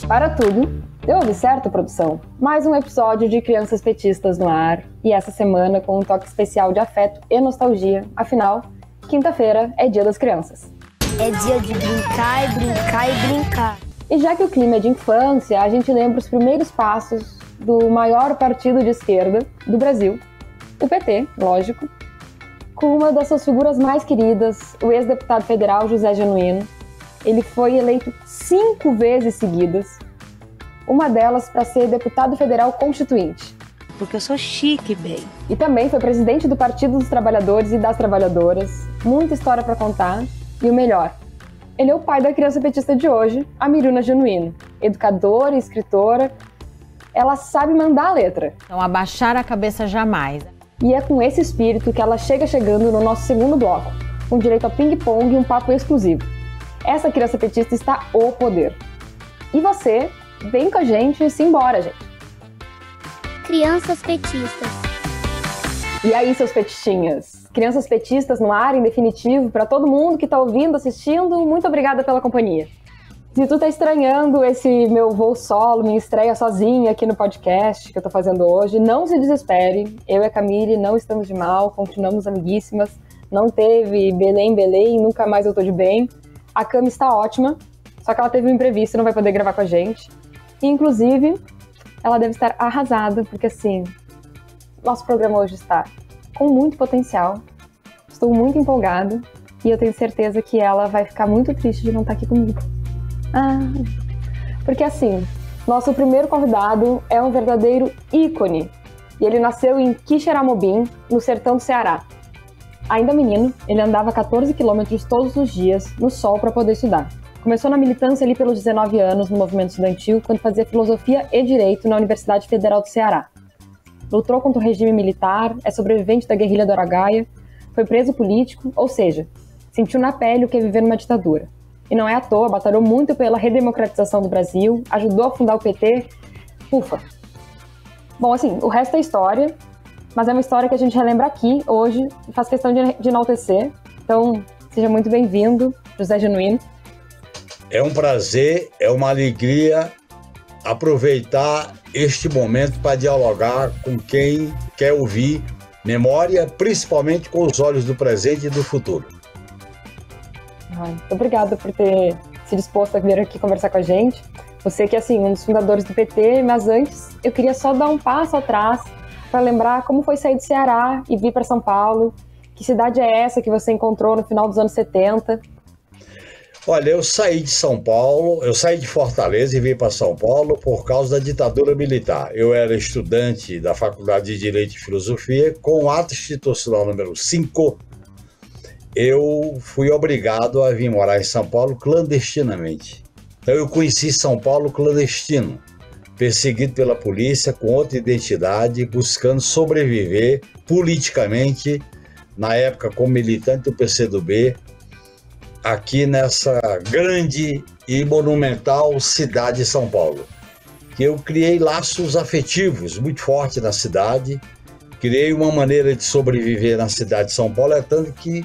Para tudo, eu ouvi certo, produção? Mais um episódio de Crianças Petistas no ar, e essa semana com um toque especial de afeto e nostalgia. Afinal, quinta-feira é Dia das Crianças. É dia de brincar e brincar e brincar. E já que o clima é de infância, a gente lembra os primeiros passos do maior partido de esquerda do Brasil, o PT, lógico, com uma das suas figuras mais queridas, o ex-deputado federal José Genuíno. Ele foi eleito 5 vezes seguidas, uma delas para ser deputado federal constituinte. Porque eu sou chique, bem. E também foi presidente do Partido dos Trabalhadores e das Trabalhadoras. Muita história para contar. E o melhor, ele é o pai da criança petista de hoje, a Miruna Genuíno. Educadora e escritora, ela sabe mandar a letra. Não abaixar a cabeça jamais. E é com esse espírito que ela chegando no nosso segundo bloco, com direito a ping-pong e um papo exclusivo. Essa criança petista está o poder. E você, vem com a gente e simbora, gente. Crianças petistas. E aí, seus petistinhas? Crianças petistas no ar, em definitivo, para todo mundo que está ouvindo, assistindo, muito obrigada pela companhia. Se tu tá estranhando esse meu voo solo, minha estreia sozinha aqui no podcast que eu tô fazendo hoje, não se desespere. Eu e a Camille não estamos de mal, continuamos amiguíssimas. Não teve Belém, nunca mais eu tô de bem. A Cami está ótima, só que ela teve um imprevisto e não vai poder gravar com a gente. E, inclusive, ela deve estar arrasada, porque assim, nosso programa hoje está com muito potencial. Estou muito empolgada e eu tenho certeza que ela vai ficar muito triste de não estar aqui comigo. Porque assim, nosso primeiro convidado é um verdadeiro ícone. E ele nasceu em Quixeramobim, no sertão do Ceará. Ainda menino, ele andava 14 quilômetros todos os dias no sol para poder estudar. Começou na militância ali pelos 19 anos no movimento estudantil, quando fazia filosofia e direito na Universidade Federal do Ceará. Lutou contra o regime militar, é sobrevivente da guerrilha do Araguaia, foi preso político, ou seja, sentiu na pele o que é viver numa ditadura. E não é à toa, batalhou muito pela redemocratização do Brasil, ajudou a fundar o PT. Ufa! Bom, assim, o resto é história, mas é uma história que a gente relembra aqui, hoje, e faz questão de enaltecer. Então, seja muito bem-vindo, José Genuíno. É um prazer, é uma alegria aproveitar este momento para dialogar com quem quer ouvir memória, principalmente com os olhos do presente e do futuro. Muito obrigada por ter se disposto a vir aqui conversar com a gente. Você que é, assim, um dos fundadores do PT, mas antes eu queria só dar um passo atrás para lembrar como foi sair do Ceará e vir para São Paulo. Que cidade é essa que você encontrou no final dos anos 70? Olha, eu saí de São Paulo, eu saí de Fortaleza e vim para São Paulo por causa da ditadura militar. Eu era estudante da Faculdade de Direito e Filosofia, com o ato institucional número 5, eu fui obrigado a vir morar em São Paulo clandestinamente. Então eu conheci São Paulo clandestino, perseguido pela polícia, com outra identidade, buscando sobreviver politicamente, na época como militante do PCdoB, aqui nessa grande e monumental cidade de São Paulo. Que eu criei laços afetivos muito fortes na cidade, criei uma maneira de sobreviver na cidade de São Paulo, é tanto que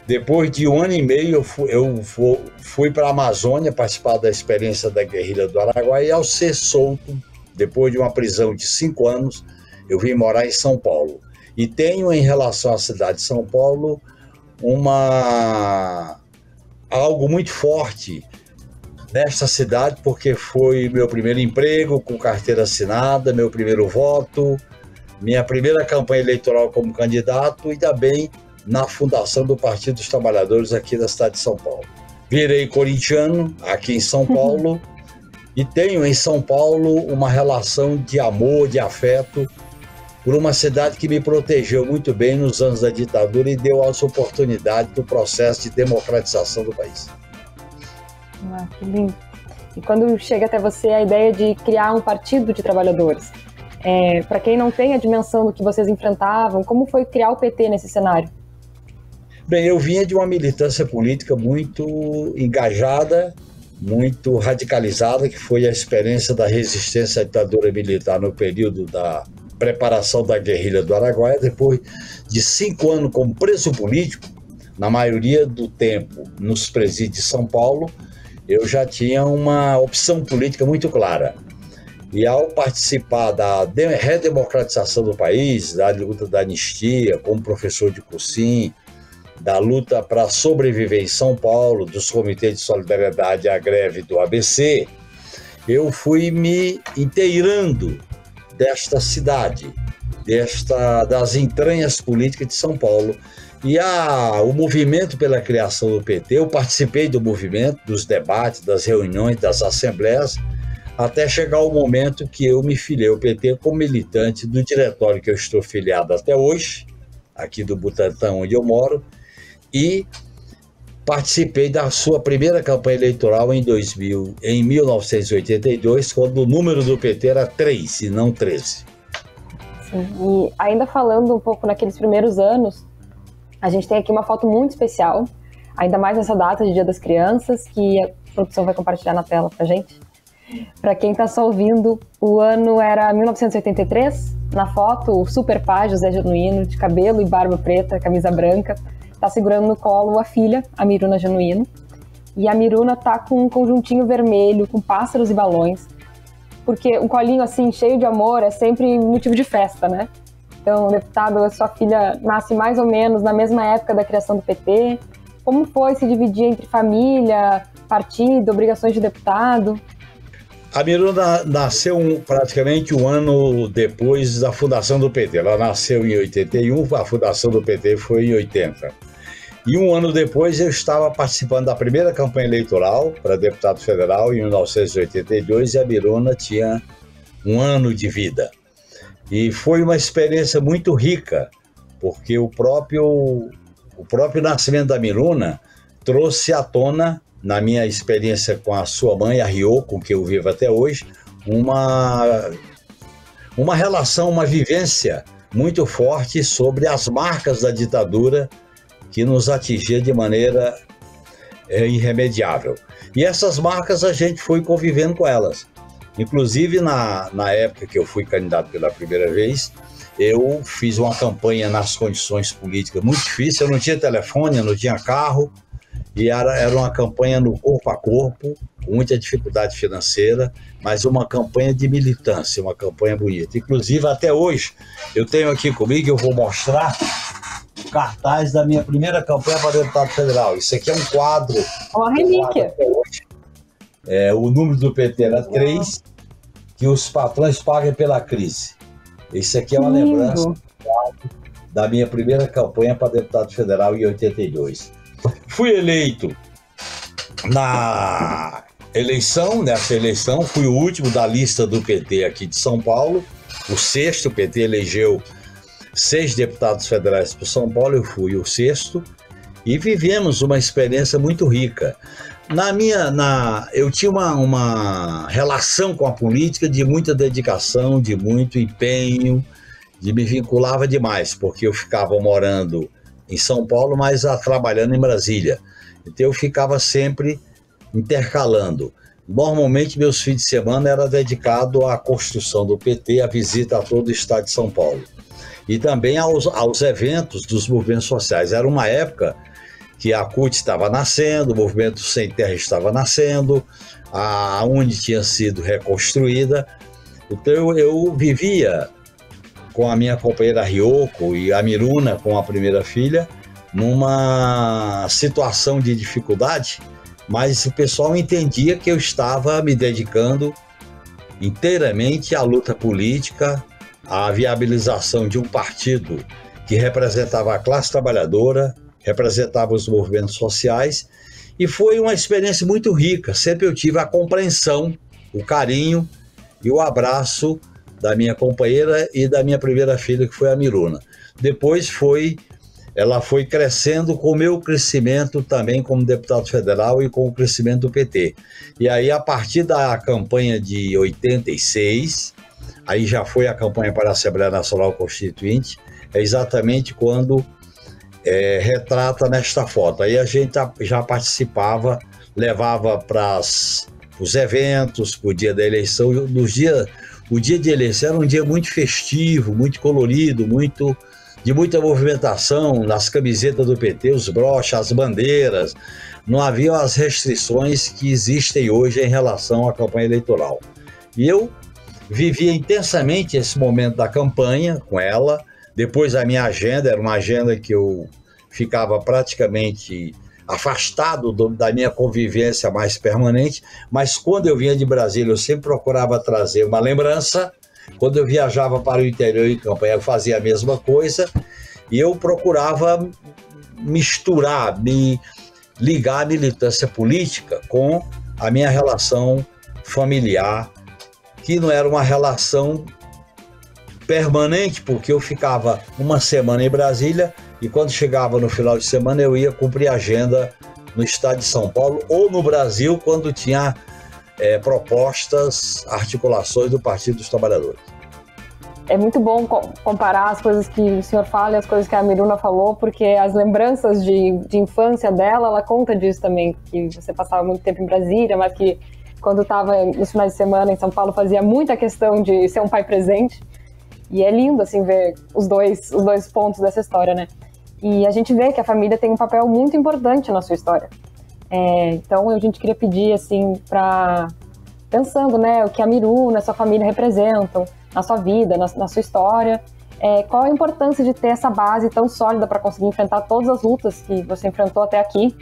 depois de 1 ano e meio eu fui para a Amazônia participar da experiência da guerrilha do Araguaia, e ao ser solto, depois de uma prisão de 5 anos, eu vim morar em São Paulo. E tenho, em relação à cidade de São Paulo, algo muito forte nesta cidade, porque foi meu primeiro emprego com carteira assinada, meu primeiro voto, minha primeira campanha eleitoral como candidato e também na fundação do Partido dos Trabalhadores aqui da cidade de São Paulo. Virei corintiano aqui em São Paulo e tenho em São Paulo uma relação de amor, de afeto, por uma cidade que me protegeu muito bem nos anos da ditadura e deu as oportunidades do processo de democratização do país. Que lindo. E quando chega até você a ideia de criar um partido de trabalhadores, para quem não tem a dimensão do que vocês enfrentavam, como foi criar o PT nesse cenário? Bem, eu vinha de uma militância política muito engajada, muito radicalizada, que foi a experiência da resistência à ditadura militar no período da preparação da guerrilha do Araguaia. Depois de 5 anos como preso político, na maioria do tempo nos presídios de São Paulo, eu já tinha uma opção política muito clara. E ao participar da redemocratização do país, da luta da anistia, como professor de cursinho, da luta para sobreviver em São Paulo, dos comitês de solidariedade à greve do ABC, eu fui me inteirando desta cidade, das entranhas políticas de São Paulo. E o movimento pela criação do PT, eu participei do movimento, dos debates, das reuniões, das assembleias, até chegar o momento que eu me filiei ao PT como militante do diretório que eu estou filiado até hoje, aqui do Butantã, onde eu moro, e participei da sua primeira campanha eleitoral em 1982, quando o número do PT era 3 e não 13. Sim, e ainda falando um pouco naqueles primeiros anos, a gente tem aqui uma foto muito especial, ainda mais nessa data de Dia das Crianças, que a produção vai compartilhar na tela pra gente. Para quem está só ouvindo, o ano era 1983. Na foto, o super pai José Genuíno, de cabelo e barba preta, camisa branca, está segurando no colo a filha, a Miruna Genuíno. E a Miruna tá com um conjuntinho vermelho, com pássaros e balões, porque um colinho assim, cheio de amor, é sempre motivo de festa, né? Então, deputado, a sua filha nasce mais ou menos na mesma época da criação do PT. Como foi se dividir entre família, partido, obrigações de deputado? A Miruna nasceu praticamente um ano depois da fundação do PT. Ela nasceu em 81, a fundação do PT foi em 80. E um ano depois eu estava participando da primeira campanha eleitoral para deputado federal, em 1982, e a Miruna tinha um ano de vida. E foi uma experiência muito rica, porque o próprio nascimento da Miruna trouxe à tona, na minha experiência com a sua mãe, a Rio, com que eu vivo até hoje, uma relação, uma vivência muito forte sobre as marcas da ditadura que nos atingia de maneira irremediável. E essas marcas a gente foi convivendo com elas. Inclusive, na época que eu fui candidato pela primeira vez, eu fiz uma campanha nas condições políticas muito difíceis. Eu não tinha telefone, eu não tinha carro, e era uma campanha no corpo a corpo, com muita dificuldade financeira, mas uma campanha de militância, uma campanha bonita. Inclusive, até hoje, eu tenho aqui comigo, eu vou mostrar o cartaz da minha primeira campanha para deputado federal. Isso aqui é um quadro. Uma relíquia. O número do PT era 3, que os patrões pagam pela crise. Isso aqui é uma lembrança da minha primeira campanha para deputado federal em 82. Fui eleito nessa eleição, fui o último da lista do PT aqui de São Paulo, o 6º. O PT elegeu 6 deputados federais para São Paulo, eu fui o 6º, e vivemos uma experiência muito rica. Eu tinha uma relação com a política de muita dedicação, de muito empenho, me vinculava demais, porque eu ficava morando em São Paulo, mas trabalhando em Brasília. Então eu ficava sempre intercalando. Normalmente meus fins de semana era dedicado à construção do PT, à visita a todo o estado de São Paulo. E também aos eventos dos movimentos sociais. Era uma época que a CUT estava nascendo, o Movimento Sem Terra estava nascendo, a UNE tinha sido reconstruída. Então eu vivia com a minha companheira Ryoko e a Miruna, com a primeira filha, numa situação de dificuldade, mas o pessoal entendia que eu estava me dedicando inteiramente à luta política, à viabilização de um partido que representava a classe trabalhadora, representava os movimentos sociais, e foi uma experiência muito rica. Sempre eu tive a compreensão, o carinho e o abraço da minha companheira e da minha primeira filha, que foi a Miruna. Depois ela foi crescendo com o meu crescimento também como deputado federal e com o crescimento do PT. E aí, a partir da campanha de 86, aí já foi a campanha para a Assembleia Nacional Constituinte, é exatamente quando retrata nesta foto. Aí a gente já participava, levava para os eventos, para o dia da eleição. O dia de eleição era um dia muito festivo, muito colorido, de muita movimentação, nas camisetas do PT, os broches, as bandeiras, não haviam as restrições que existem hoje em relação à campanha eleitoral. E eu vivia intensamente esse momento da campanha com ela. Depois a minha agenda era uma agenda que eu ficava praticamente afastado da minha convivência mais permanente, mas quando eu vinha de Brasília eu sempre procurava trazer uma lembrança. Quando eu viajava para o interior em campanha eu fazia a mesma coisa, e eu procurava misturar, me ligar a militância política com a minha relação familiar, que não era uma relação permanente, porque eu ficava uma semana em Brasília e quando chegava no final de semana eu ia cumprir agenda no estado de São Paulo ou no Brasil, quando tinha propostas, articulações do Partido dos Trabalhadores. É muito bom comparar as coisas que o senhor fala e as coisas que a Miruna falou, porque as lembranças de infância dela, ela conta disso também, que você passava muito tempo em Brasília, mas que quando estava nos finais de semana em São Paulo fazia muita questão de ser um pai presente. E é lindo, assim, ver os dois pontos dessa história, né? E a gente vê que a família tem um papel muito importante na sua história. Então a gente queria pedir, assim, pensando, né, o que a Miruna, a sua família representam na sua vida, na sua história, qual a importância de ter essa base tão sólida para conseguir enfrentar todas as lutas que você enfrentou até aqui?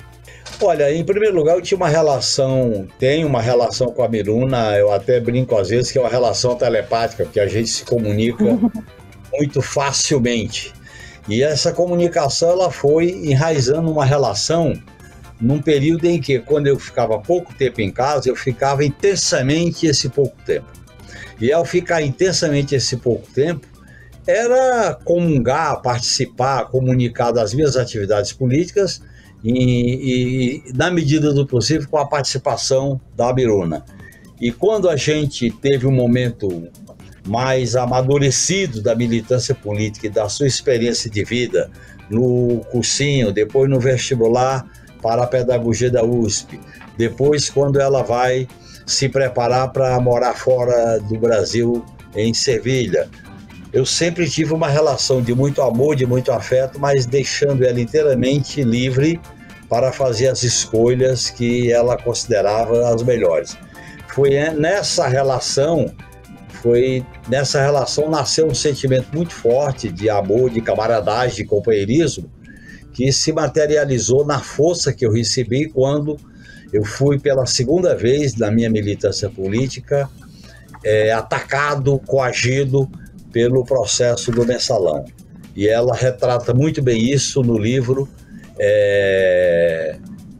Olha, em primeiro lugar, eu tenho uma relação com a Miruna, eu até brinco às vezes que é uma relação telepática, porque a gente se comunica muito facilmente. E essa comunicação, ela foi enraizando uma relação num período em que, quando eu ficava pouco tempo em casa, eu ficava intensamente esse pouco tempo. E ao ficar intensamente esse pouco tempo, era comungar, participar, comunicar das minhas atividades políticas e na medida do possível, com a participação da Miruna. E quando a gente teve um momento mais amadurecido da militância política e da sua experiência de vida, no cursinho, depois no vestibular para a pedagogia da USP, depois quando ela vai se preparar para morar fora do Brasil, em Sevilha, eu sempre tive uma relação de muito amor, de muito afeto, mas deixando ela inteiramente livre para fazer as escolhas que ela considerava as melhores. Foi nessa relação nasceu um sentimento muito forte de amor, de camaradagem, de companheirismo, que se materializou na força que eu recebi quando eu fui pela segunda vez na minha militância política atacado, coagido pelo processo do Mensalão. E ela retrata muito bem isso no livro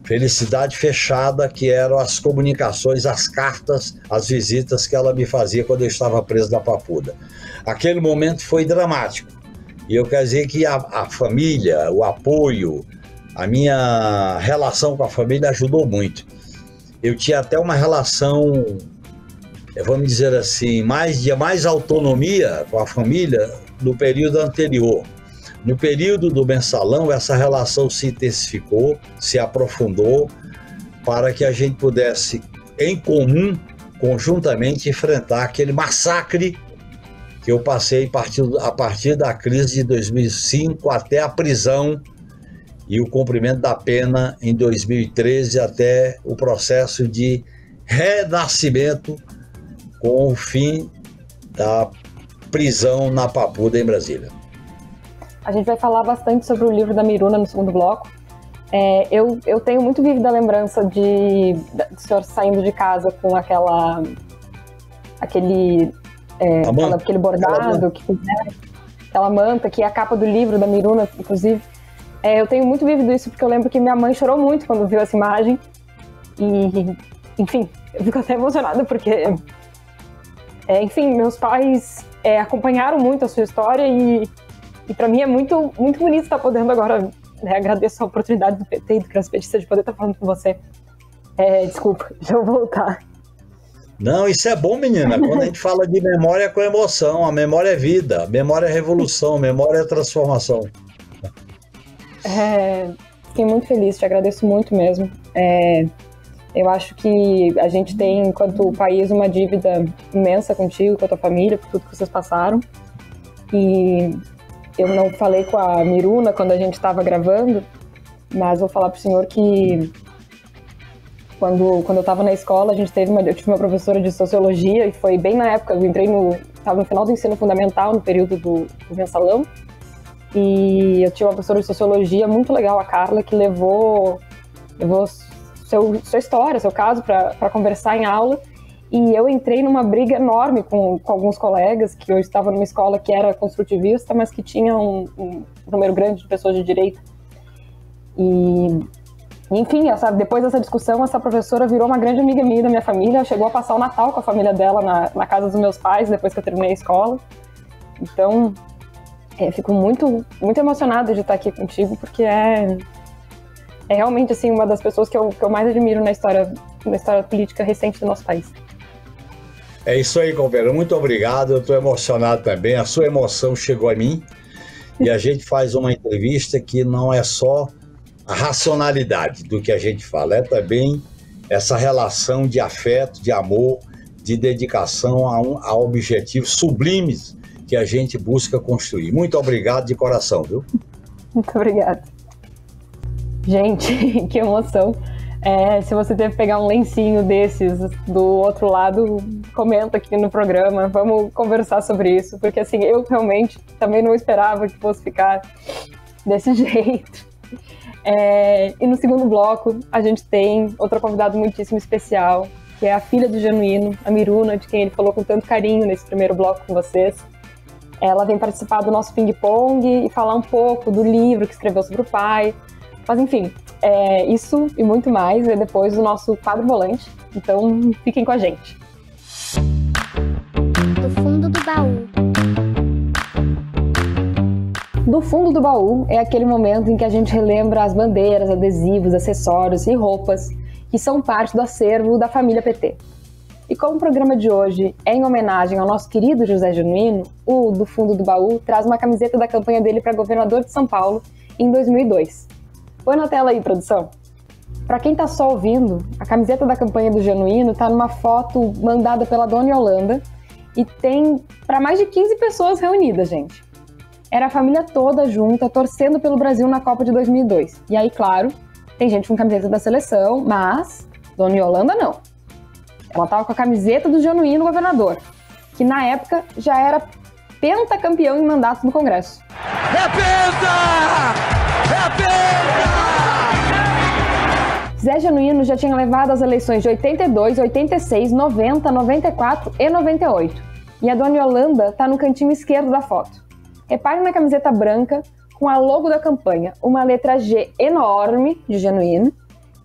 Felicidade Fechada, que eram as comunicações, as cartas, as visitas que ela me fazia quando eu estava preso na Papuda. Aquele momento foi dramático. E eu quero dizer que a família, o apoio, a minha relação com a família ajudou muito. Eu tinha até uma relação, vamos dizer assim, de mais autonomia com a família no período anterior. No período do Mensalão, essa relação se intensificou, se aprofundou, para que a gente pudesse, em comum, conjuntamente, enfrentar aquele massacre que eu passei a partir da crise de 2005 até a prisão e o cumprimento da pena em 2013 até o processo de renascimento com o fim da prisão na Papuda, em Brasília. A gente vai falar bastante sobre o livro da Miruna no segundo bloco. Eu tenho muito vívida lembrança do senhor saindo de casa com aquele bordado que fizeram, aquela manta, que é a capa do livro da Miruna, inclusive. Eu tenho muito vívido isso porque eu lembro que minha mãe chorou muito quando viu essa imagem. E, enfim, eu fico até emocionada porque, enfim, meus pais acompanharam muito a sua história e para mim é muito, muito bonito estar podendo agora, agradeço a oportunidade do PT e do Crianças Petistas de poder estar falando com você. Desculpa, deixa eu voltar. Não, isso é bom, menina. Quando a gente fala de memória com emoção, a memória é vida, a memória é revolução, a memória é transformação. Fiquei muito feliz, te agradeço muito mesmo. Eu acho que a gente tem, enquanto país, uma dívida imensa contigo, com a tua família, por tudo que vocês passaram. E eu não falei com a Miruna quando a gente estava gravando, mas vou falar para o senhor que Quando eu estava na escola, eu tive uma professora de sociologia, e foi bem na época, estava no final do ensino fundamental, no período do mensalão, e eu tinha uma professora de sociologia muito legal, a Carla, que levou sua história, seu caso, para conversar em aula, e eu entrei numa briga enorme com alguns colegas, que eu estava numa escola que era construtivista, mas que tinha um número grande de pessoas de direita. Enfim, depois dessa discussão, essa professora virou uma grande amiga minha da minha família, chegou a passar o Natal com a família dela na casa dos meus pais, depois que eu terminei a escola. Então, fico muito, muito emocionada de estar aqui contigo, porque é realmente assim, uma das pessoas que eu mais admiro na história política recente do nosso país. É isso aí, companheiro. Muito obrigado. Eu estou emocionado também. A sua emoção chegou a mim. E a gente faz uma entrevista que não é só a racionalidade do que a gente fala, é também essa relação de afeto, de amor, de dedicação a objetivos sublimes que a gente busca construir. Muito obrigado de coração, viu? Muito obrigada. Gente, que emoção. Se você teve que pegar um lencinho desses do outro lado, comenta aqui no programa, vamos conversar sobre isso, porque assim, eu realmente também não esperava que fosse ficar desse jeito. E no segundo bloco, a gente tem outra convidada muitíssimo especial, que é a filha do Genuíno, a Miruna, de quem ele falou com tanto carinho nesse primeiro bloco com vocês. Ela vem participar do nosso ping-pong e falar um pouco do livro que escreveu sobre o pai. Mas enfim, isso e muito mais é depois do nosso quadro volante. Então, fiquem com a gente. Do fundo do baú. Do fundo do baú é aquele momento em que a gente relembra as bandeiras, adesivos, acessórios e roupas que são parte do acervo da família PT. E como o programa de hoje é em homenagem ao nosso querido José Genuíno, o Do Fundo do Baú traz uma camiseta da campanha dele para governador de São Paulo em 2002. Põe na tela aí, produção. Para quem tá só ouvindo, a camiseta da campanha do Genuíno tá numa foto mandada pela Dona Yolanda e tem para mais de 15 pessoas reunidas, gente. Era a família toda junta, torcendo pelo Brasil na Copa de 2002. E aí, claro, tem gente com camiseta da seleção, mas Dona Yolanda não. Ela tava com a camiseta do Genuíno governador, que na época já era pentacampeão em mandatos no Congresso. É penta! É penta! Zé Genuíno já tinha levado as eleições de 82, 86, 90, 94 e 98. E a Dona Yolanda tá no cantinho esquerdo da foto. Repare na camiseta branca com a logo da campanha, uma letra G enorme de Genuíno,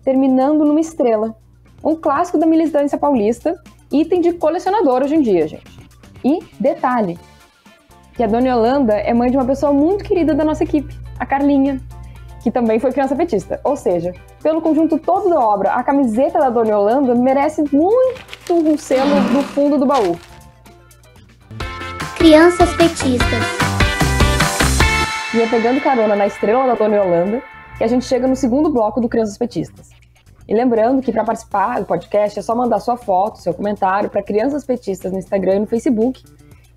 terminando numa estrela. Um clássico da militância paulista, item de colecionador hoje em dia, gente. E detalhe, que a Dona Yolanda é mãe de uma pessoa muito querida da nossa equipe, a Carlinha, que também foi criança petista. Ou seja, pelo conjunto todo da obra, a camiseta da Dona Yolanda merece muito um selo do fundo do baú. Crianças petistas. E é pegando carona na estrela da Dona Yolanda que a gente chega no segundo bloco do Crianças Petistas. E lembrando que para participar do podcast é só mandar sua foto, seu comentário para Crianças Petistas no Instagram e no Facebook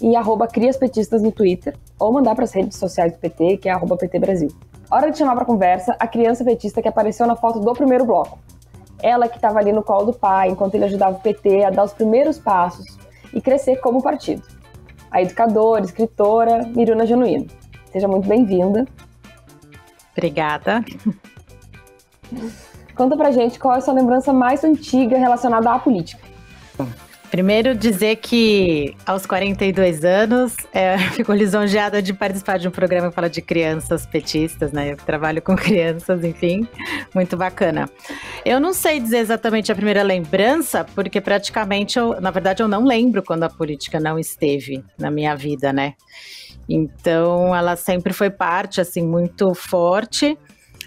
e @criaspetistas no Twitter, ou mandar para as redes sociais do PT, que é @PT Brasil. Hora de chamar para conversa a criança petista que apareceu na foto do primeiro bloco. Ela que estava ali no colo do pai, enquanto ele ajudava o PT a dar os primeiros passos e crescer como partido. A educadora, escritora, Miruna Genuíno. Seja muito bem-vinda. Obrigada. Conta pra gente qual é a sua lembrança mais antiga relacionada à política. Primeiro dizer que aos 42 anos fico lisonjeada de participar de um programa que fala de crianças petistas, né? Eu trabalho com crianças, enfim, muito bacana. Eu não sei dizer exatamente a primeira lembrança, porque praticamente, na verdade, eu não lembro quando a política não esteve na minha vida, né? Então, ela sempre foi parte, assim, muito forte,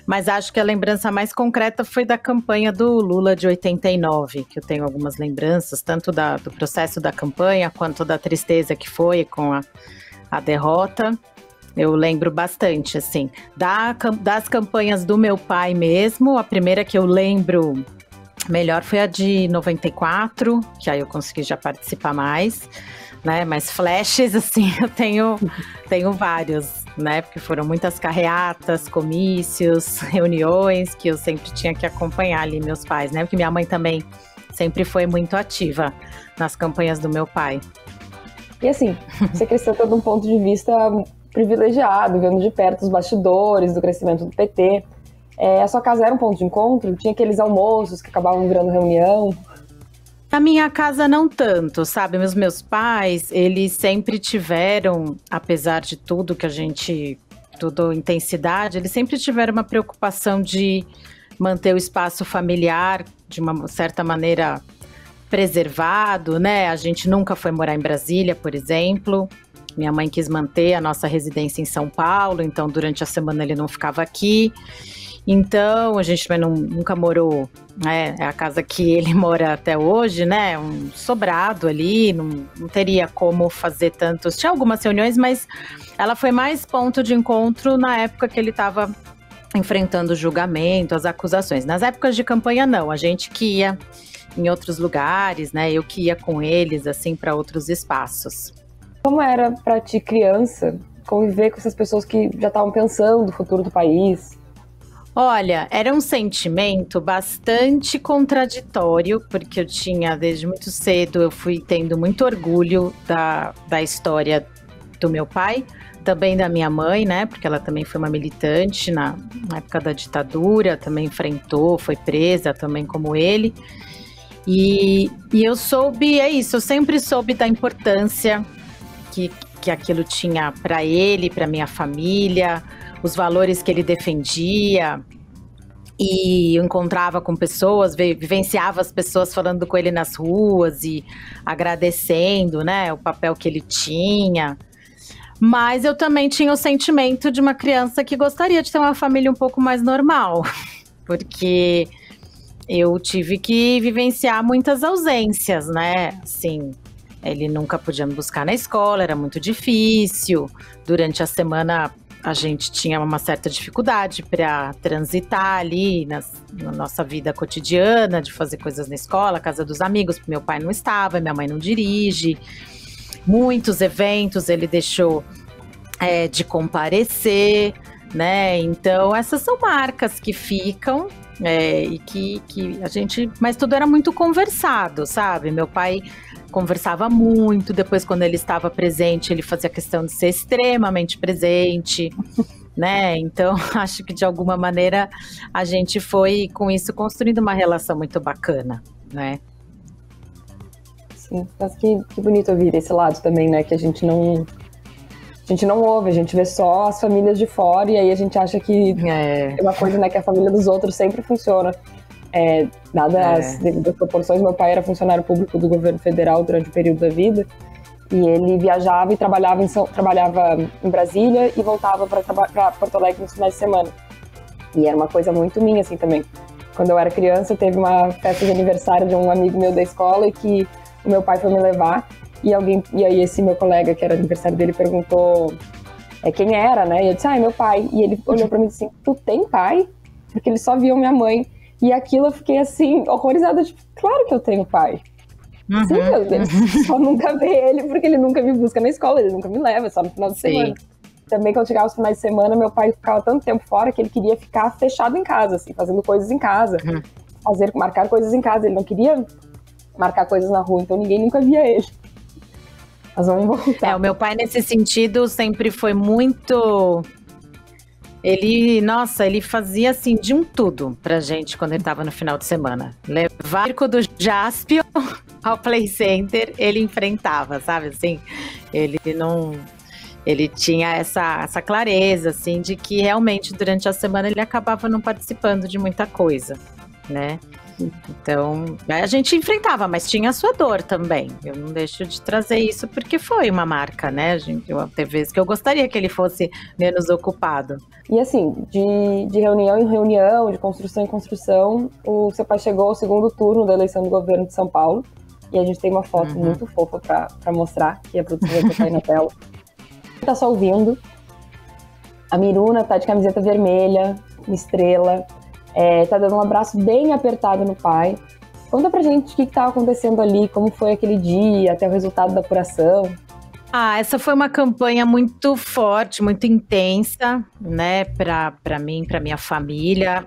mas acho que a lembrança mais concreta foi da campanha do Lula de 89, que eu tenho algumas lembranças, tanto do processo da campanha, quanto da tristeza que foi com a derrota. Eu lembro bastante, assim, das campanhas do meu pai mesmo. A primeira que eu lembro Melhor foi a de 94, que aí eu consegui já participar mais, né? Mas flashes, assim, eu tenho vários, né? Porque foram muitas carreatas, comícios, reuniões que eu sempre tinha que acompanhar ali meus pais, né? Porque minha mãe também sempre foi muito ativa nas campanhas do meu pai. E assim, você cresceu todo um ponto de vista privilegiado, vendo de perto os bastidores do crescimento do PT. A sua casa era um ponto de encontro? Tinha aqueles almoços que acabavam virando reunião? Na minha casa não tanto, sabe? Meus pais, eles sempre tiveram, apesar de tudo que a gente, toda intensidade, eles sempre tiveram uma preocupação de manter o espaço familiar de uma certa maneira preservado, né? A gente nunca foi morar em Brasília, por exemplo. Minha mãe quis manter a nossa residência em São Paulo, então durante a semana ele não ficava aqui. Então, a gente também nunca morou, né? É a casa que ele mora até hoje, né? Um sobrado ali, não teria como fazer tantos. Tinha algumas reuniões, mas ela foi mais ponto de encontro na época que ele estava enfrentando o julgamento, as acusações. Nas épocas de campanha, não. A gente que ia em outros lugares, né? Eu que ia com eles, assim, para outros espaços. Como era para ti, criança, conviver com essas pessoas que já estavam pensando no futuro do país? Olha, era um sentimento bastante contraditório, porque eu tinha, desde muito cedo, eu fui tendo muito orgulho da história do meu pai, também da minha mãe, né, porque ela também foi uma militante na época da ditadura, também enfrentou, foi presa também como ele, e eu soube, é isso, eu sempre soube da importância que aquilo tinha para ele, para minha família, os valores que ele defendia, e eu encontrava com pessoas, vivenciava as pessoas falando com ele nas ruas e agradecendo, né, o papel que ele tinha. Mas eu também tinha o sentimento de uma criança que gostaria de ter uma família um pouco mais normal, porque eu tive que vivenciar muitas ausências, né, assim. Ele nunca podia me buscar na escola, era muito difícil. Durante a semana a gente tinha uma certa dificuldade para transitar ali na nossa vida cotidiana, de fazer coisas na escola, casa dos amigos, porque meu pai não estava, minha mãe não dirige. Muitos eventos ele deixou de comparecer, né? Então essas são marcas que ficam e que a gente... Mas tudo era muito conversado, sabe? Meu pai conversava muito, depois quando ele estava presente, ele fazia questão de ser extremamente presente, né? Então, acho que de alguma maneira a gente foi com isso construindo uma relação muito bacana, né? Sim, mas que bonito ouvir esse lado também, né? Que a gente não ouve, a gente vê só as famílias de fora e aí a gente acha que é uma coisa, né? Que a família dos outros sempre funciona. Dadas as proporções, meu pai era funcionário público do governo federal durante o período da vida e ele viajava e trabalhava em Brasília e voltava para Porto Alegre nos finais de semana. E era uma coisa muito minha, assim, também. Quando eu era criança, teve uma festa de aniversário de um amigo meu da escola e que o meu pai foi me levar e aí esse meu colega, que era aniversário dele, perguntou quem era, né? E eu disse, meu pai. E ele olhou para mim e disse assim, tu tem pai? Porque eles só viam minha mãe. E aquilo eu fiquei assim, horrorizada, tipo, claro que eu tenho pai. Sim, meu Deus, só nunca vê ele, porque ele nunca me busca na escola, ele nunca me leva, só no final de semana. Também quando chegava os finais de semana, meu pai ficava tanto tempo fora que ele queria ficar fechado em casa, assim, fazendo coisas em casa, marcar coisas em casa, ele não queria marcar coisas na rua, então ninguém nunca via ele. Mas vamos voltar. O meu pai nesse sentido sempre foi muito... Ele fazia assim de um tudo pra gente quando ele tava no final de semana. Levar o circo do Jaspion ao Play Center, ele enfrentava, sabe assim? Ele tinha essa clareza, assim, de que realmente durante a semana ele acabava não participando de muita coisa, né? Então, a gente enfrentava, mas tinha a sua dor também. Eu não deixo de trazer isso porque foi uma marca, né? Teve vezes que eu gostaria que ele fosse menos ocupado. E assim, de reunião em reunião, de construção em construção, o seu pai chegou ao segundo turno da eleição do governo de São Paulo. E a gente tem uma foto muito fofa pra mostrar, que a produção vai botar aí na tela. Tá só ouvindo. A Miruna tá de camiseta vermelha, uma estrela. tá dando um abraço bem apertado no pai. Conta pra gente o que estava acontecendo ali, como foi aquele dia, até o resultado da apuração. Essa foi uma campanha muito forte, muito intensa, né, para mim, para minha família.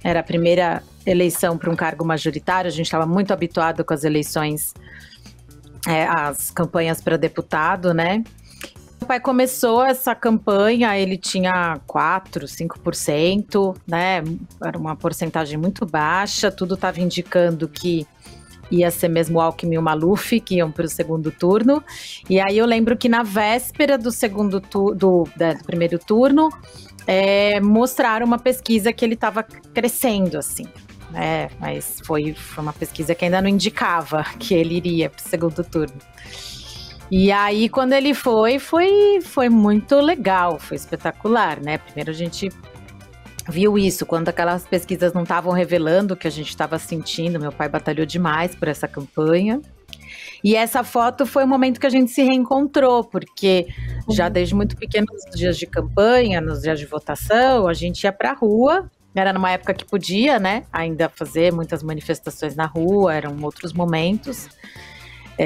Era a primeira eleição para um cargo majoritário, a gente estava muito habituado com as eleições, as campanhas para deputado, né. Meu pai começou essa campanha, ele tinha 4%, 5%, né, era uma porcentagem muito baixa, tudo estava indicando que ia ser mesmo o Alckmin e o Maluf, que iam para o segundo turno. E aí eu lembro que na véspera do primeiro turno, mostraram uma pesquisa que ele estava crescendo, assim. Mas foi uma pesquisa que ainda não indicava que ele iria para o segundo turno. E aí, quando ele foi muito legal, foi espetacular, né? Primeiro a gente viu isso, quando aquelas pesquisas não estavam revelando o que a gente estava sentindo. Meu pai batalhou demais por essa campanha. E essa foto foi o momento que a gente se reencontrou, porque já desde muito pequeno, nos dias de campanha, nos dias de votação, a gente ia pra rua. Era numa época que podia, né, ainda fazer muitas manifestações na rua, eram outros momentos.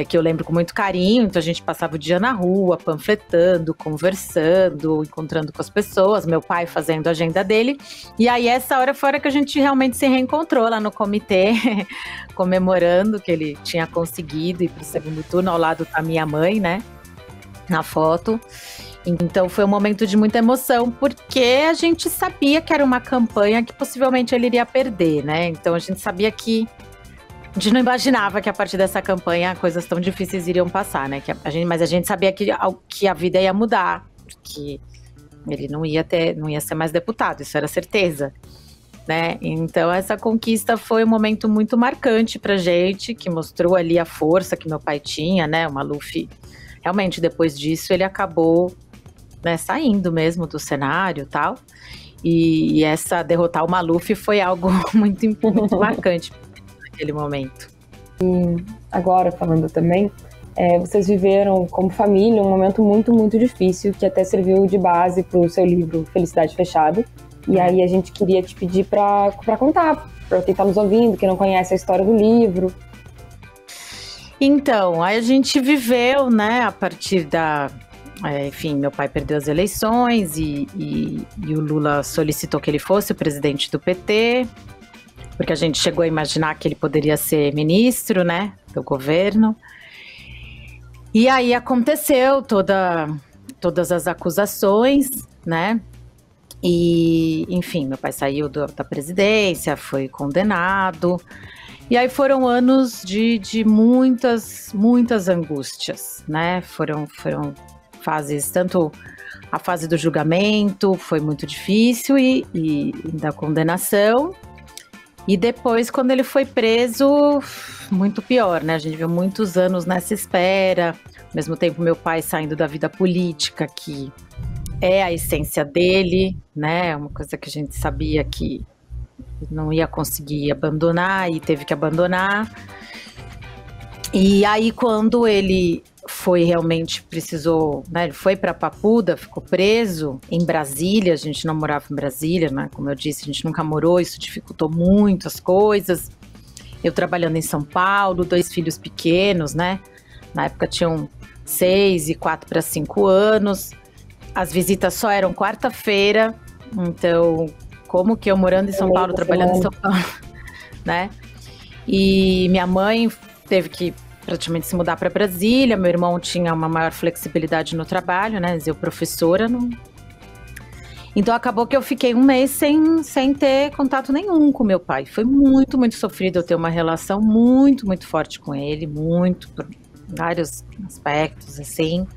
Que eu lembro com muito carinho, então a gente passava o dia na rua, panfletando, conversando, encontrando com as pessoas, meu pai fazendo a agenda dele, e aí essa hora foi a hora que a gente realmente se reencontrou lá no comitê, comemorando que ele tinha conseguido ir para o segundo turno, ao lado da minha mãe, né, na foto. Então foi um momento de muita emoção, porque a gente sabia que era uma campanha que possivelmente ele iria perder, né, então a gente sabia que a gente não imaginava que a partir dessa campanha coisas tão difíceis iriam passar, né? Mas a gente sabia que a vida ia mudar, que ele não ia ser mais deputado, isso era certeza, né? Então essa conquista foi um momento muito marcante pra gente, que mostrou ali a força que meu pai tinha, né? O Maluf, realmente depois disso ele acabou, né, saindo mesmo do cenário e tal. E derrotar o Maluf foi algo muito, muito marcante naquele momento. E agora, falando também, vocês viveram como família um momento muito, muito difícil, que até serviu de base para o seu livro Felicidade Fechado. E aí a gente queria te pedir para contar, para quem está nos ouvindo, que não conhece a história do livro. Então, a gente viveu, né, a partir enfim, meu pai perdeu as eleições e o Lula solicitou que ele fosse o presidente do PT, porque a gente chegou a imaginar que ele poderia ser ministro, né, do governo. E aí aconteceu todas as acusações, né, e, enfim, meu pai saiu da presidência, foi condenado, e aí foram anos de muitas, muitas angústias, né, foram fases, tanto a fase do julgamento foi muito difícil e da condenação. E depois, quando ele foi preso, muito pior, né? A gente viu muitos anos nessa espera. Ao mesmo tempo, meu pai saindo da vida política, que é a essência dele, né? Uma coisa que a gente sabia que não ia conseguir abandonar e teve que abandonar. E aí, quando ele precisou, né, ele foi para Papuda, ficou preso em Brasília, a gente não morava em Brasília, né, como eu disse, a gente nunca morou, isso dificultou muito as coisas. Eu trabalhando em São Paulo, 2 filhos pequenos, né, na época tinham 6 e 4 para 5 anos, as visitas só eram quarta-feira, então como que eu morando em São Paulo, trabalhando em São Paulo, né, e minha mãe teve que praticamente se mudar para Brasília, meu irmão tinha uma maior flexibilidade no trabalho, né, eu professora, então acabou que eu fiquei um mês sem ter contato nenhum com meu pai, foi muito, muito sofrido, eu tenho uma relação muito, muito forte com ele, muito, por vários aspectos, assim,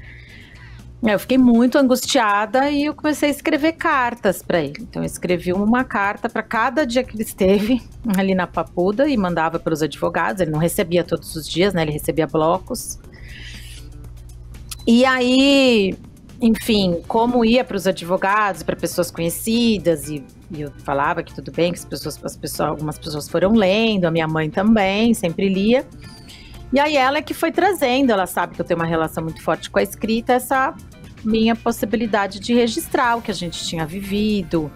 eu fiquei muito angustiada e eu comecei a escrever cartas para ele. Então eu escrevi uma carta para cada dia que ele esteve ali na Papuda e mandava para os advogados. Ele não recebia todos os dias, né? Ele recebia blocos. E aí, enfim, como ia para os advogados, para pessoas conhecidas, e eu falava que tudo bem, que algumas pessoas foram lendo, a minha mãe também, sempre lia. E aí ela é que foi trazendo, ela sabe que eu tenho uma relação muito forte com a escrita, essa minha possibilidade de registrar o que a gente tinha vivido,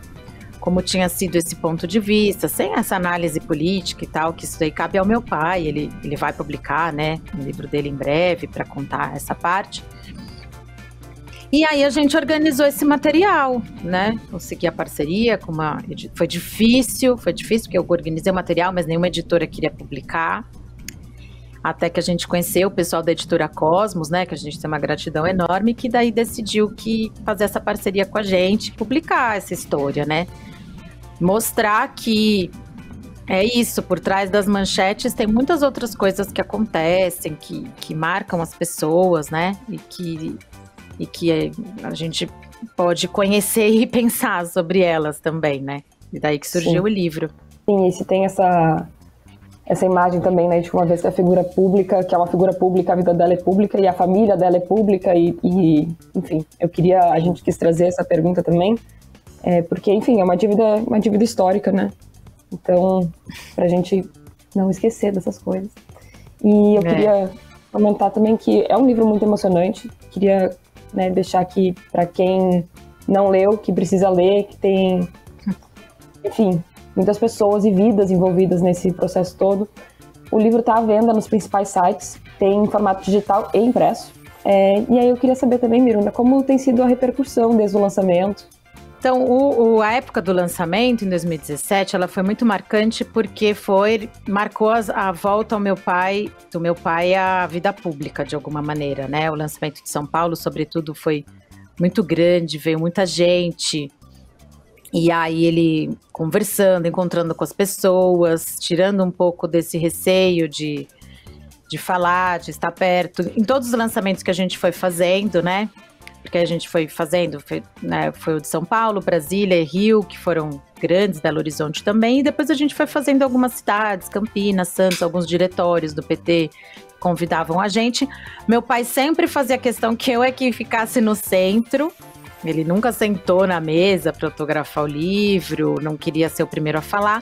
como tinha sido esse ponto de vista, sem essa análise política e tal, que isso daí cabe ao meu pai, ele vai publicar, né, um livro dele em breve para contar essa parte. E aí a gente organizou esse material, né, consegui a parceria com uma... Foi difícil, porque eu organizei o material, mas nenhuma editora queria publicar. Até que a gente conheceu o pessoal da editora Cosmos, né, que a gente tem uma gratidão enorme, que daí decidiu que fazer essa parceria com a gente, publicar essa história, né. Mostrar que é isso, por trás das manchetes tem muitas outras coisas que acontecem, que marcam as pessoas, né, e que a gente pode conhecer e pensar sobre elas também, né, e daí que surgiu o livro. Sim, e se tem essa imagem também, né, de que uma vez que a figura pública, que é uma figura pública, a vida dela é pública e a família dela é pública e enfim, a gente quis trazer essa pergunta também, porque, enfim, é uma dívida histórica, né, então, pra gente não esquecer dessas coisas. E eu queria comentar também que é um livro muito emocionante, queria, né, deixar aqui pra quem não leu, que precisa ler, que tem, enfim, muitas pessoas e vidas envolvidas nesse processo todo. O livro está à venda nos principais sites, tem em formato digital e impresso. E aí eu queria saber também, Miruna, como tem sido a repercussão desde o lançamento? Então, a época do lançamento, em 2017, ela foi muito marcante porque marcou a volta do meu pai à vida pública, de alguma maneira, né? O lançamento de São Paulo, sobretudo, foi muito grande, veio muita gente. E aí ele conversando, encontrando com as pessoas, tirando um pouco desse receio de falar, de estar perto. Em todos os lançamentos que a gente foi fazendo, né? Porque a gente foi fazendo, foi o de São Paulo, Brasília e Rio, que foram grandes, Belo Horizonte também. E depois a gente foi fazendo algumas cidades, Campinas, Santos, alguns diretórios do PT convidavam a gente. Meu pai sempre fazia questão que eu que ficasse no centro. Ele nunca sentou na mesa para autografar o livro, não queria ser o primeiro a falar.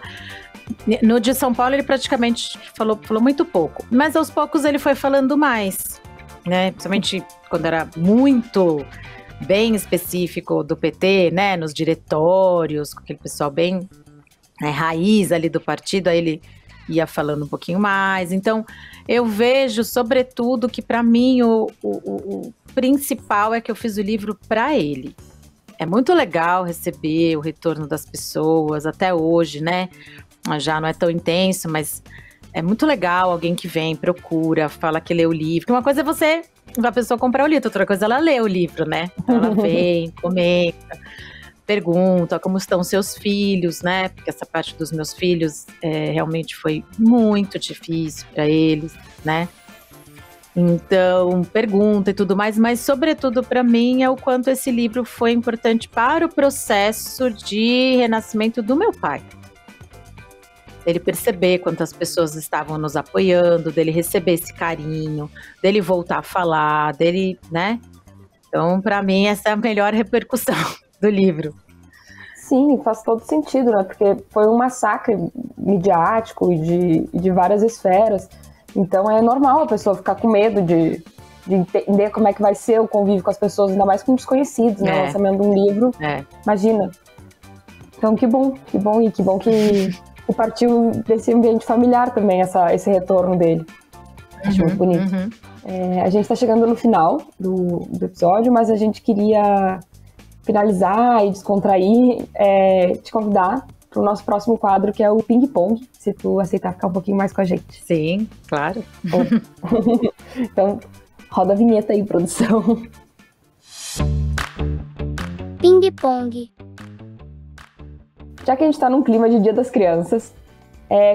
No de São Paulo ele praticamente falou muito pouco, mas aos poucos ele foi falando mais, né? Principalmente quando era muito bem específico do PT, né? Nos diretórios, com aquele pessoal bem raiz ali do partido, aí ele ia falando um pouquinho mais. Então eu vejo, sobretudo, que para mim o principal é que eu fiz o livro para ele. É muito legal receber o retorno das pessoas, até hoje, né? Já não é tão intenso, mas é muito legal alguém que vem, procura, fala que lê o livro. Uma coisa é a pessoa comprar o livro, outra coisa é ela lê o livro, né? Então ela vem, comenta, pergunta como estão seus filhos, né? Porque essa parte dos meus filhos realmente foi muito difícil para eles, né? Então, pergunta e tudo mais, mas sobretudo para mim é o quanto esse livro foi importante para o processo de renascimento do meu pai. Dele perceber quantas pessoas estavam nos apoiando, dele receber esse carinho, dele voltar a falar, dele, né? Então, para mim, essa é a melhor repercussão do livro. Sim, faz todo sentido, né? Porque foi um massacre midiático e de várias esferas. Então é normal a pessoa ficar com medo de entender como é que vai ser o convívio com as pessoas, ainda mais com desconhecidos, né? O lançamento de um livro. Imagina. Então que bom e que bom que partiu desse ambiente familiar também, esse retorno dele. Acho muito bonito. A gente está chegando no final do episódio, mas a gente queria finalizar e descontrair, te convidar para o nosso próximo quadro, que é o Ping Pong, se tu aceitar ficar um pouquinho mais com a gente. Sim, claro. Então, roda a vinheta aí, produção. Ping Pong. Já que a gente está num clima de Dia das Crianças,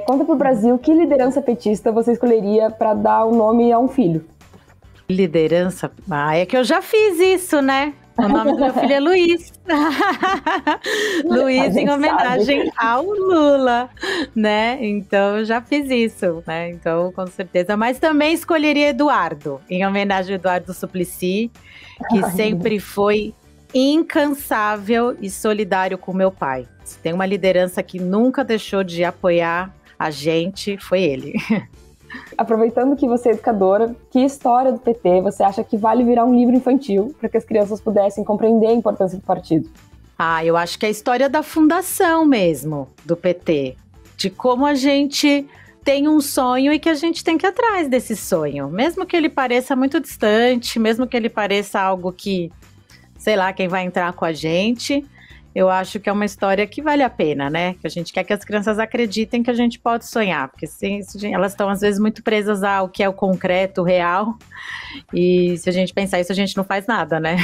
conta pro Brasil que liderança petista você escolheria para dar o nome a um filho. Liderança? É que eu já fiz isso, né? O nome do meu filho é Luiz. Luiz em homenagem ao Lula, né? Então, eu já fiz isso, né? Então, com certeza. Mas também escolheria Eduardo, em homenagem ao Eduardo Suplicy, que sempre foi incansável e solidário com meu pai. Se tem uma liderança que nunca deixou de apoiar a gente, foi ele. Aproveitando que você é educadora, que história do PT você acha que vale virar um livro infantil para que as crianças pudessem compreender a importância do partido? Eu acho que é a história da fundação mesmo, do PT. De como a gente tem um sonho e que a gente tem que ir atrás desse sonho. Mesmo que ele pareça muito distante, mesmo que ele pareça algo que, sei lá, quem vai entrar com a gente, eu acho que é uma história que vale a pena, né? Que a gente quer que as crianças acreditem que a gente pode sonhar. Porque elas estão, às vezes, muito presas ao que é o concreto, o real. E se a gente pensar isso, a gente não faz nada, né?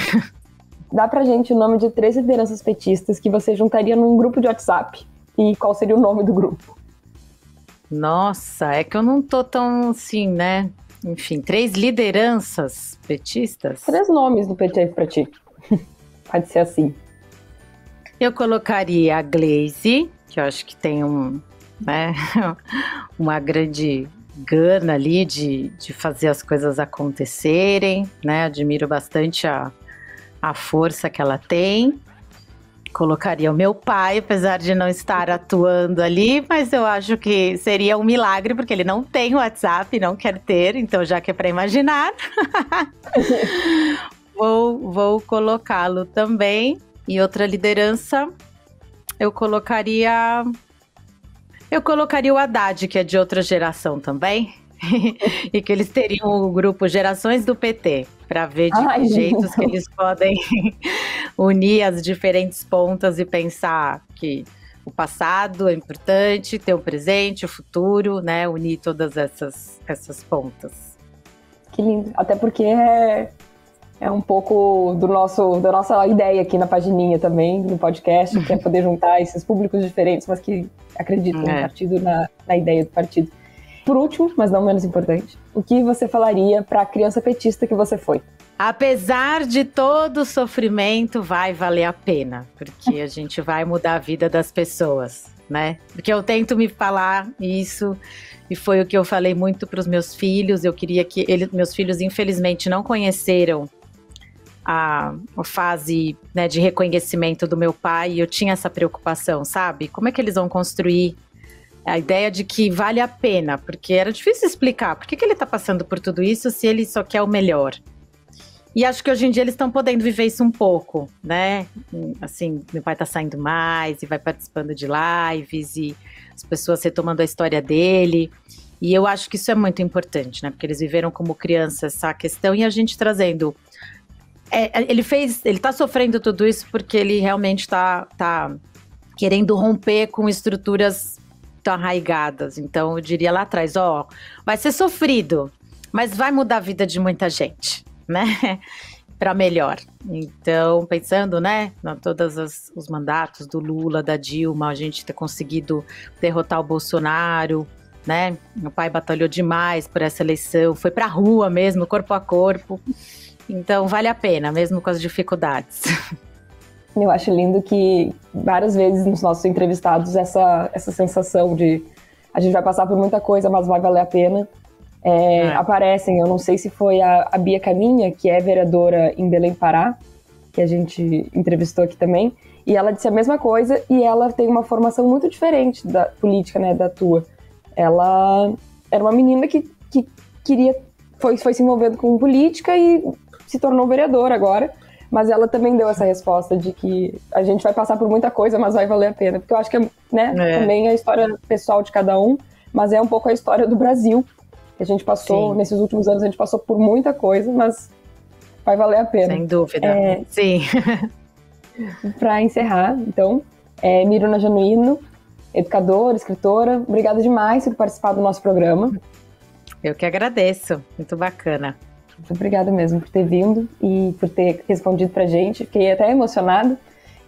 Dá pra gente o nome de 3 lideranças petistas que você juntaria num grupo de WhatsApp. E qual seria o nome do grupo? Nossa, é que eu não tô tão assim, né? Enfim, 3 lideranças petistas? 3 nomes do PT pra ti. Pode ser assim. Eu colocaria a Glaze, que eu acho que tem uma grande gana ali de fazer as coisas acontecerem, né? Admiro bastante a força que ela tem. Colocaria o meu pai, apesar de não estar atuando ali, mas eu acho que seria um milagre, porque ele não tem WhatsApp, não quer ter, então já que é para imaginar, vou colocá-lo também. E outra liderança, eu colocaria o Haddad, que é de outra geração também, e que eles teriam o grupo Gerações do PT, para ver de que jeitos que eles podem unir as diferentes pontas e pensar que o passado é importante, ter o presente, o futuro, né? Unir todas essas pontas. Que lindo. Até porque é um pouco da nossa ideia aqui na pagininha também, no podcast, que é poder juntar esses públicos diferentes, mas que acreditam no partido, na ideia do partido. Por último, mas não menos importante, o que você falaria para a criança petista que você foi? Apesar de todo o sofrimento, vai valer a pena, porque a gente vai mudar a vida das pessoas, né? Porque eu tento me falar isso, e foi o que eu falei muito para os meus filhos. Eu queria que meus filhos, infelizmente, não conheceram a fase, né, de reconhecimento do meu pai, e eu tinha essa preocupação, sabe? Como é que eles vão construir a ideia de que vale a pena? Porque era difícil explicar por que ele está passando por tudo isso se ele só quer o melhor. E acho que hoje em dia eles estão podendo viver isso um pouco, né? Assim, meu pai está saindo mais e vai participando de lives e as pessoas retomando a história dele. E eu acho que isso é muito importante, né? Porque eles viveram como criança essa questão e a gente trazendo... ele está sofrendo tudo isso porque ele realmente está querendo romper com estruturas tão arraigadas. Então eu diria lá atrás, vai ser sofrido, mas vai mudar a vida de muita gente, né? Para melhor. Então, pensando, né, em todos os mandatos do Lula, da Dilma, a gente ter conseguido derrotar o Bolsonaro, né? Meu pai batalhou demais por essa eleição, foi pra rua mesmo, corpo a corpo. Então, vale a pena, mesmo com as dificuldades. Eu acho lindo que várias vezes nos nossos entrevistados essa sensação de a gente vai passar por muita coisa, mas vai valer a pena, aparecem. Eu não sei se foi a Bia Caminha, que é vereadora em Belém, Pará, que a gente entrevistou aqui também, e ela disse a mesma coisa, e ela tem uma formação muito diferente da política, né, da tua. Ela era uma menina que foi se envolvendo com política e se tornou vereadora agora. Mas ela também deu essa resposta de que a gente vai passar por muita coisa, mas vai valer a pena. Porque eu acho que também é a história pessoal de cada um, mas é um pouco a história do Brasil. Que a gente passou, nesses últimos anos, a gente passou por muita coisa, mas vai valer a pena. Sem dúvida, sim. Para encerrar, então, Miruna Genuino, educadora, escritora, obrigada demais por participar do nosso programa. Eu que agradeço, muito bacana. Muito obrigada mesmo por ter vindo e por ter respondido pra gente. Fiquei até emocionada.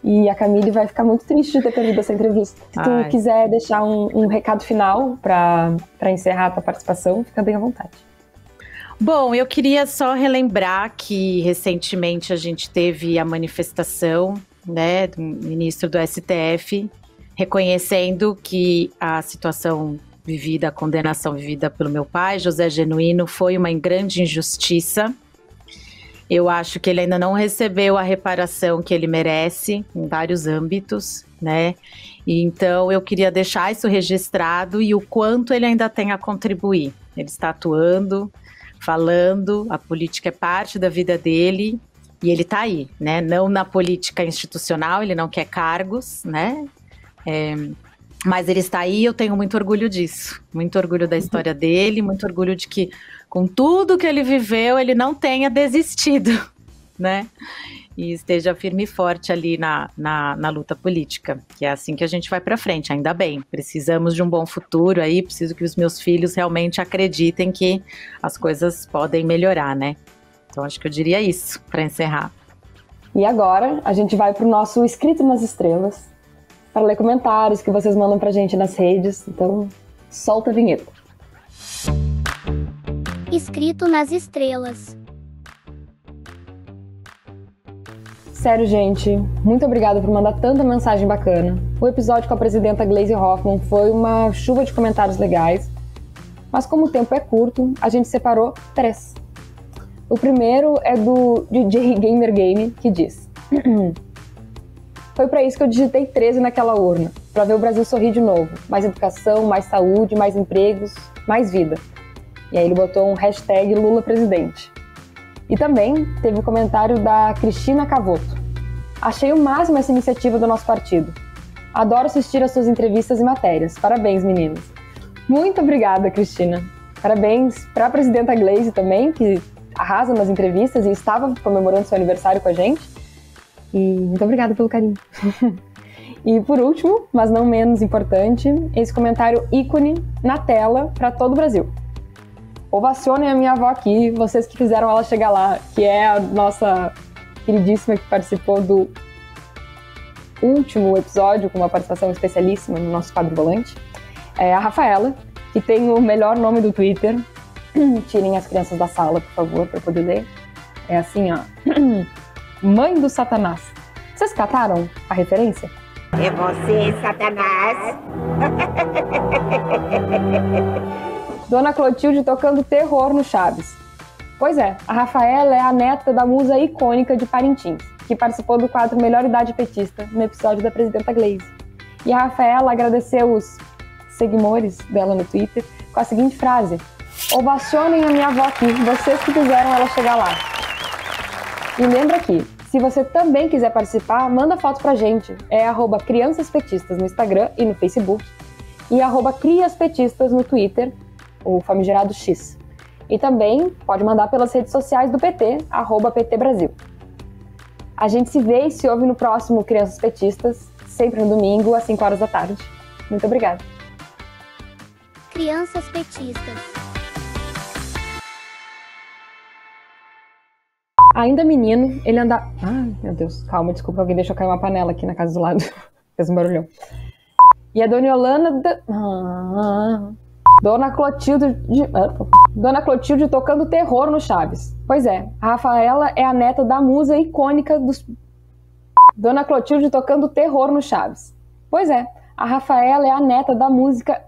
E a Camille vai ficar muito triste de ter perdido essa entrevista. Se tu quiser deixar um recado final para encerrar a tua participação, fica bem à vontade. Bom, eu queria só relembrar que recentemente a gente teve a manifestação, né, do ministro do STF reconhecendo que a situação vivida, a condenação vivida pelo meu pai, José Genuino, foi uma grande injustiça. Eu acho que ele ainda não recebeu a reparação que ele merece em vários âmbitos, né? E então eu queria deixar isso registrado e o quanto ele ainda tem a contribuir. Ele está atuando, falando, a política é parte da vida dele E ele tá aí, né? Não na política institucional, ele não quer cargos, né? Mas ele está aí, eu tenho muito orgulho disso. Muito orgulho da história dele, muito orgulho de que, com tudo que ele viveu, ele não tenha desistido, né? E esteja firme e forte ali na luta política, que é assim que a gente vai para frente, ainda bem. Precisamos de um bom futuro aí, preciso que os meus filhos realmente acreditem que as coisas podem melhorar, né? Então acho que eu diria isso, para encerrar. E agora, a gente vai para o nosso Escrito nas Estrelas, para ler comentários que vocês mandam pra gente nas redes. Então, solta a vinheta. Escrito nas Estrelas. Sério, gente, muito obrigada por mandar tanta mensagem bacana. O episódio com a presidenta Gleisi Hoffmann foi uma chuva de comentários legais, mas como o tempo é curto, a gente separou 3. O primeiro é do DJ Gamer Game, que diz: foi para isso que eu digitei 13 naquela urna, para ver o Brasil sorrir de novo. Mais educação, mais saúde, mais empregos, mais vida. E aí ele botou um hashtag Lula presidente. E também teve o comentário da Cristina Cavoto. Achei o máximo essa iniciativa do nosso partido. Adoro assistir às suas entrevistas e matérias. Parabéns, meninas. Muito obrigada, Cristina. Parabéns para a presidenta Gleisi também, que arrasa nas entrevistas e estava comemorando seu aniversário com a gente. E muito obrigada pelo carinho. E por último, mas não menos importante, esse comentário ícone na tela para todo o Brasil. Ovacionem a minha avó aqui, vocês que fizeram ela chegar lá, que é a nossa queridíssima que participou do último episódio, com uma participação especialíssima no nosso quadro volante. É a Rafaela, que tem o melhor nome do Twitter. Tirem as crianças da sala, por favor, para poder ler. É assim, ó. Mãe do Satanás. Vocês cataram a referência? É você, Satanás. Dona Clotilde tocando terror no Chaves. Pois é, a Rafaela é a neta da musa icônica de Parintins, que participou do quadro Melhor Idade Petista no episódio da presidenta Gleisi. E a Rafaela agradeceu os seguidores dela no Twitter com a seguinte frase: ovacionem a minha avó aqui, vocês que fizeram ela chegar lá. E lembra aqui, se você também quiser participar, manda foto pra gente. É @criançaspetistas no Instagram e no Facebook e @criaspetistas no Twitter, o famigerado X. E também pode mandar pelas redes sociais do PT, @PT Brasil. A gente se vê e se ouve no próximo Crianças Petistas, sempre no domingo, às 5 horas da tarde. Muito obrigada. Crianças Petistas. Ainda menino, ele andava... Ai, meu Deus, calma, desculpa, alguém deixou cair uma panela aqui na casa do lado. Fez um barulhão. E a Dona Yolanda... Dona Clotilde tocando terror no Chaves. Pois é, a Rafaela é a neta da musa icônica dos... Dona Clotilde tocando terror no Chaves. Pois é, a Rafaela é a neta da música...